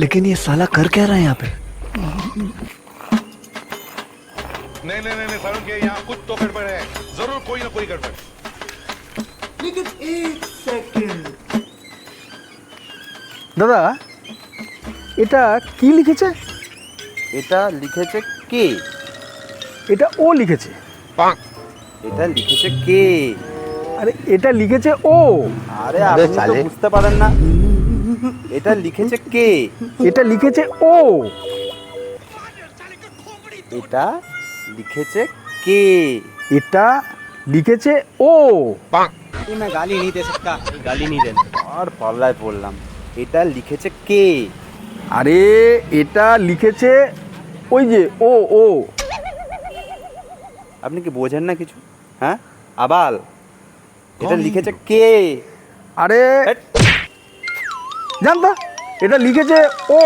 लेकिन ये साला कर क्या रहा है यहाँ पे? नहीं सारुण के यहाँ कुछ तो गड़बड़ है, जरूर कोई ना कोई गड़बड़। लेकिन एक सेकंड দাদা এটা কি লিখেছে? এটা লিখেছে কে? এটা ও লিখেছে। এটা লিখেছে কে? আরে এটা লিখেছে ও। আরে আপনি তো বুঝতে পারেন না, এটা লিখেছে কে? এটা লিখেছে ও। এটা লিখেছে কে? এটা লিখেছে ও। मैं गाली नहीं दे सकता, गाली नहीं देना। আর পাল্লায় পড়লাম। এটা লিখেছে কে? আরে এটা লিখেছে ওই যে ও ও। আপনি কি বোঝেন না কিছু? হ্যাঁ আবাল, এটা লিখেছে কে? আরে জানতা এটা লিখেছে ও।